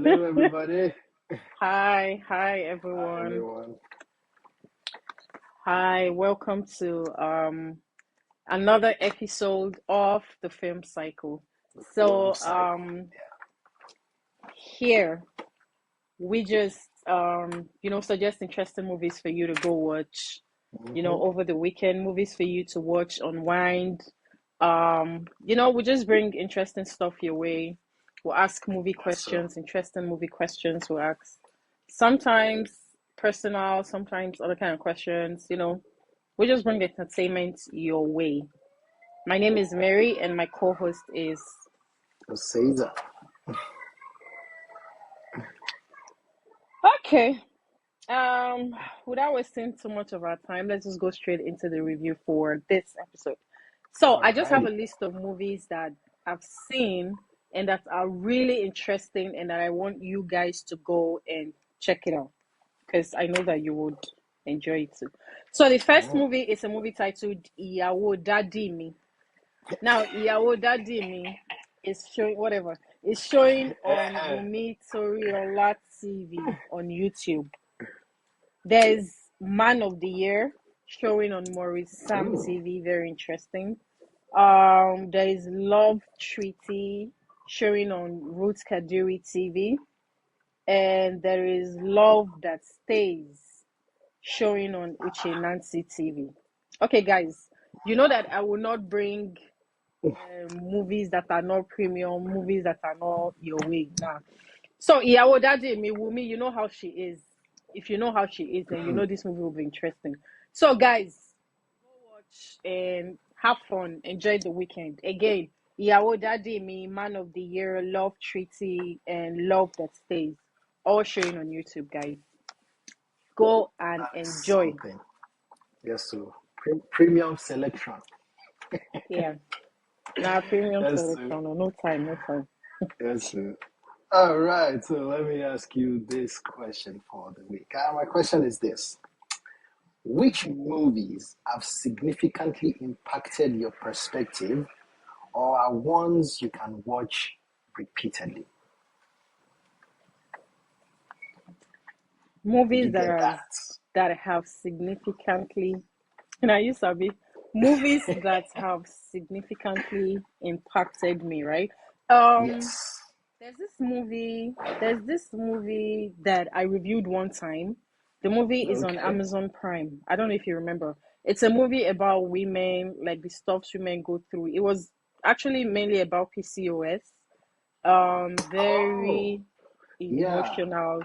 Hello, everybody. Hi Hi, everyone. everyone. Hi, welcome to another episode of the film cycle. The film So cycle. here we just suggest interesting movies for you to go watch, Mm-hmm. over the weekend, movies for you to watch, unwind. We just bring interesting stuff your way. We'll ask movie Yes, sir. questions, interesting movie questions we'll ask. Sometimes personal, sometimes other kind of questions, we just bring entertainment your way. My name is Mary and my co-host is So Caesar. okay. Without wasting too much of our time, let's just go straight into the review for this episode. So I just have Alrighty. a list of movies that I've seen and that are really interesting and that I want you guys to go and check it out because I know that you would enjoy it too. So the first Mm. movie is a movie titled Iyawo Dadi Mi. Now, Iyawo Dadi Mi is showing whatever. It's showing on Eh, Wumi Toriola TV on YouTube. There's Man of the Year showing on Maurice Sam ooh. TV, very interesting. There is Love Treaty showing on Roots Kadiri TV, and there is Love That Stays showing on Uche Nancy TV. Okay, guys, you know that I will not bring movies that are not premium, movies that are not your way. Nah. So Iyawo Dadi Mi Wumi, you know how she is. If you know how she is, then you Mm. know this movie will be interesting. So guys, go watch and have fun. Enjoy the weekend. Again, Iyawo Dadi Mi, Man of the Year, Love Treaty, and Love That Stays. All showing on YouTube, guys. Go and That is enjoy. something. Yes, sir. Premium selection. Yeah. Now premium Yes, sir. selection. No time, no time. Yes, sir. All right. So let me ask you this question for the week. My question is this: which movies have significantly impacted your perspective or are ones you can watch repeatedly? Did Movies you that get are that? that have significantly and I used to be movies that have significantly impacted me, right? Um, Yes. there's this movie that I reviewed one time. The movie is on Okay. Amazon Prime. I don't know if you remember. It's a movie about women, like the stuff women go through. It was actually mainly about PCOS. Oh, Very yeah. emotional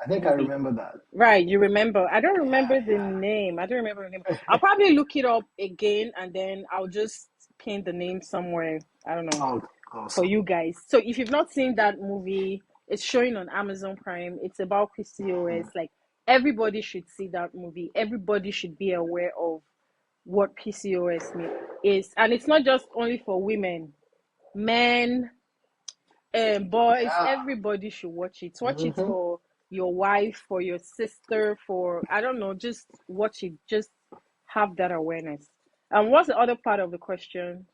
I think I movie. remember that. Right, you remember. I don't remember Yeah, the name. I don't remember the name. I'll probably look it up again and then I'll just pin the name somewhere. I don't know, yeah. Oh, for awesome. you guys. So if you've not seen that movie, it's showing on Amazon Prime. It's about PCOS. Like everybody should see that movie. Everybody should be aware of what is. And it's not just only for women, men, boys, Yeah. everybody should watch it. Watch it Mm-hmm. for your wife, for your sister, for I don't know, just watch it. Just have that awareness. And what's the other part of the question?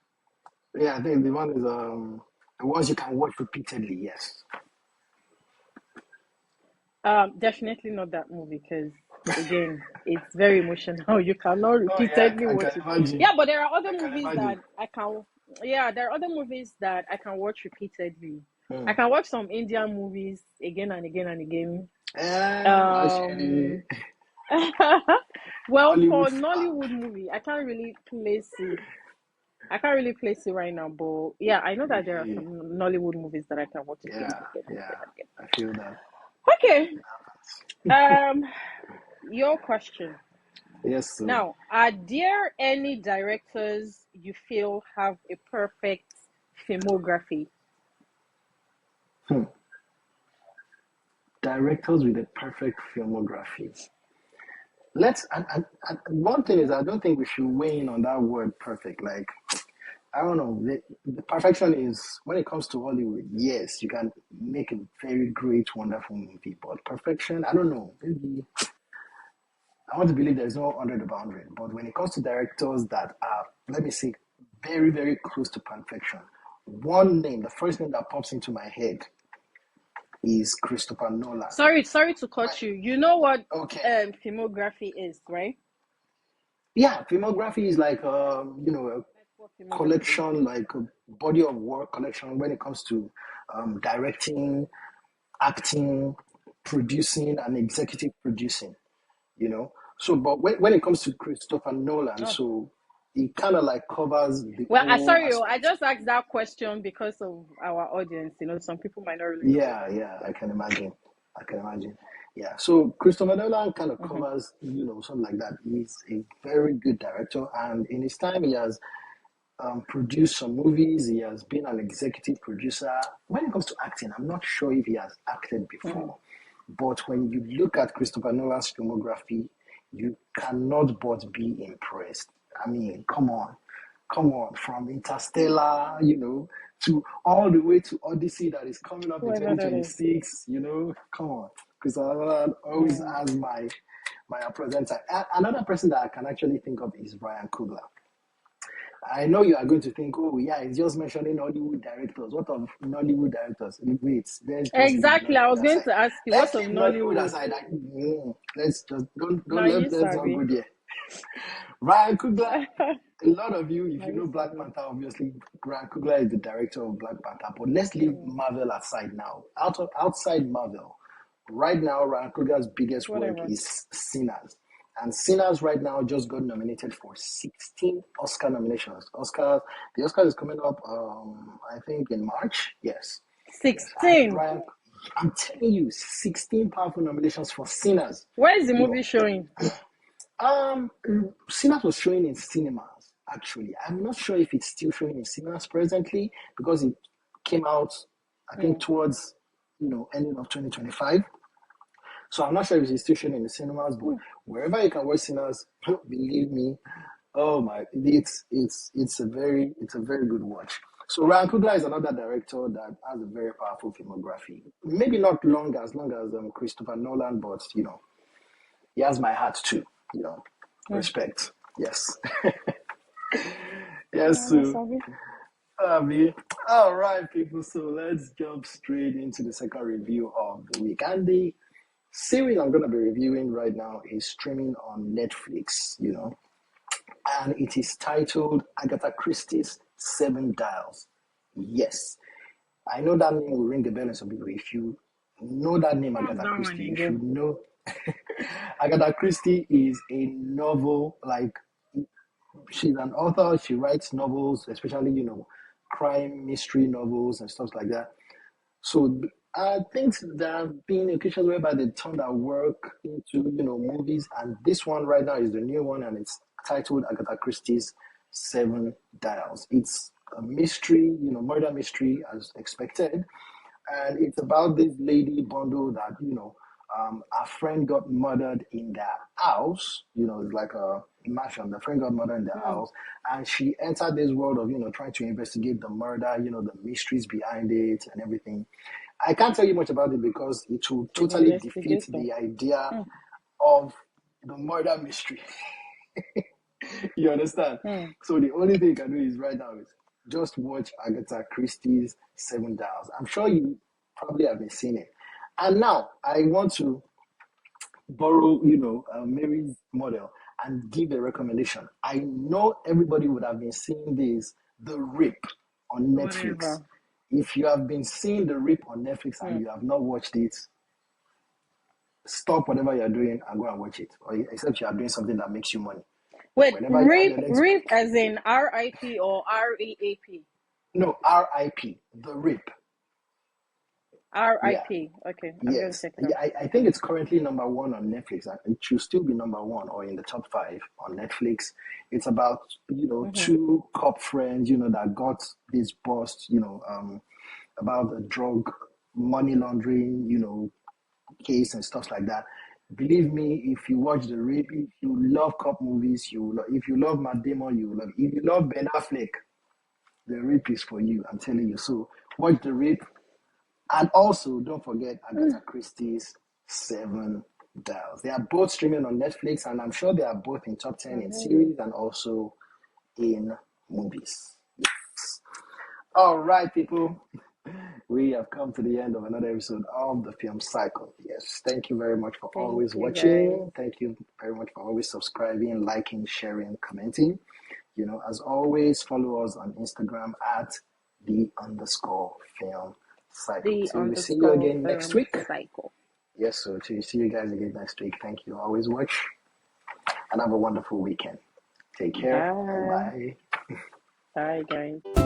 Yeah, I think the one is the ones you can watch repeatedly. Yes. Definitely not that movie because again, it's very emotional. You cannot Oh yeah, repeatedly I can watch it. imagine. Yeah, but there are other I can movies imagine. that I can. Yeah, there are other movies that I can watch repeatedly. I Hmm. can watch some Indian movies again and again and again. Actually, Um, well, Hollywood for fan. Nollywood movie, I can't really place it. I can't really place it right now, but yeah, I know that there are Yeah, some Nollywood movies that I can watch again yeah, and again and yeah. again and again. I feel that. Okay. Um, your question. Yes, sir. Now, are there any directors you feel have a perfect filmography? Hmm. Directors with a perfect filmography. One thing is, I don't think we should weigh in on that word perfect. Like, I don't know. The perfection is when it comes to Hollywood. Yes, you can make a very great, wonderful movie, but perfection, I don't know. Maybe I want to believe there's no under the boundary. But when it comes to directors that are, let me say, very, very close to perfection, one name, the first name that pops into my head is Christopher Nolan. Sorry to When, cut you. You know what okay, filmography is, right? yeah, filmography is like That's what a filmography is. collection, like a body of work collection when it comes to directing, acting, producing, and executive producing. You know, so but when it comes to Christopher Nolan, Oh. so it kind of like covers the Well, whole sorry, I aspect. just asked that question because of our audience. Some people might not really know what Yeah, yeah, I can imagine. I can imagine. Yeah, so Christopher Nolan kind of it is. covers, something like that. He's a very good director, and in his time, he has produced some movies. He has been an executive producer. When it comes to acting, I'm not sure if he has acted Hmm. before, but when you look at Christopher Nolan's filmography, you cannot but be impressed. I mean, come on, from Interstellar, to all the way to Odyssey that is coming up in Whoever that is. 2026. Come on, Christopher Nolan always Hmm. has my presenter. Another person that I can actually think of is Ryan Coogler. I know you are going to think, oh yeah, it's just mentioning Hollywood directors. What of Nollywood directors? Wait, let's just leave Exactly. I was Nollywood going aside. to ask you, what Let's of leave Nollywood Nollywood? aside. Let's just don't Now you let's not sabi. go there. Ryan Coogler, a lot of you, if Now you you know Black sabi. Panther, obviously Ryan Coogler is the director of Black Panther. But let's leave Hmm. Marvel aside now. Outside Marvel, right now Ryan Coogler's biggest work Whatever. is Sinners. And Sinners right now just got nominated for 16 Oscar nominations. The Oscar is coming up, I think in March. Yes, yes. And 16. Ryan, I'm telling you, 16 powerful nominations for Sinners. Where is the You movie know, showing? um, Sinners was showing in cinemas. Actually, I'm not sure if it's still showing in cinemas presently because it came out, I think, Hmm. towards ending of 2025. So I'm not sure if it's still showing in the cinemas, but Hmm. wherever you can watch Sinners, believe me, oh my, it's a very good watch. So Ryan Coogler is another director that has a very powerful filmography. Maybe not long as Christopher Nolan, but he has my heart too. You know, Hmm. respect. Yes, Yeah, yes, I Sue. sabi. Me. All right, people. So let's jump straight into the second review of the week. And the series I'm going to be reviewing right now is streaming on Netflix. And it is titled Agatha Christie's Seven Dials. Yes, I know that name will ring a bell in some people. If you know that name, What's Agatha that one Christie, you again? should know. Agatha Christie is a novel, like she's an author. She writes novels, especially crime mystery novels and stuff like that. So I think there have been occasions whereby they turned our work into movies, and this one right now is the new one, and it's titled Agatha Christie's Seven Dials. It's a mystery, murder mystery as expected, and it's about this lady bundle that a friend got murdered in their house. It's like a mansion. The friend got murdered in their Hmm. house, and she entered this world of trying to investigate the murder, the mysteries behind it and everything. I can't tell you much about it because it will She's an totally defeat investigator. the idea Hmm. of the murder mystery. You understand? Hmm. So the only thing you can do is right now is just watch Agatha Christie's Seven Dials. I'm sure you probably have been seeing it. And now I want to borrow, Mary's model and give a recommendation. I know everybody would have been seeing this, The Rip on Netflix. Whatever. If you have been seeing The Rip on Netflix and Hmm. you have not watched it, stop whatever you're doing and go and watch it. Or except you are doing something that makes you money. Wait, Whenever you have RIP, your next RIP break. as in RIP or REAP? No, RIP, The Rip. Yeah. RIP. Okay, I'm going to Yes. check it out. Yeah, I think it's currently number one on Netflix. And it should still be number one or in the top five on Netflix. It's about, Mm-hmm. two cop friends, that got this bust, about the drug money laundering, case and stuff like that. Believe me, if you watch The Rip, if you love cop movies, if you love Matt Damon, you will love. If you love Ben Affleck, The Rip is for you. I'm telling you. So watch The Rip, and also don't forget Agatha Christie's Seven Dials. They are both streaming on Netflix, and I'm sure they are both in top 10 I in hear you. series and also in movies. All right, people. We have come to the end of another episode of the Film Cycle. Yes, thank you very much for Thank always you guys. watching. Thank you very much for always subscribing, liking, sharing, commenting. As always, follow us on Instagram at the underscore film cycle. The Till we see you underscore again next film week. cycle. Yes, so till we see you guys again next week. Thank you. Always watch and have a wonderful weekend. Take care and Bye. bye. Bye, guys.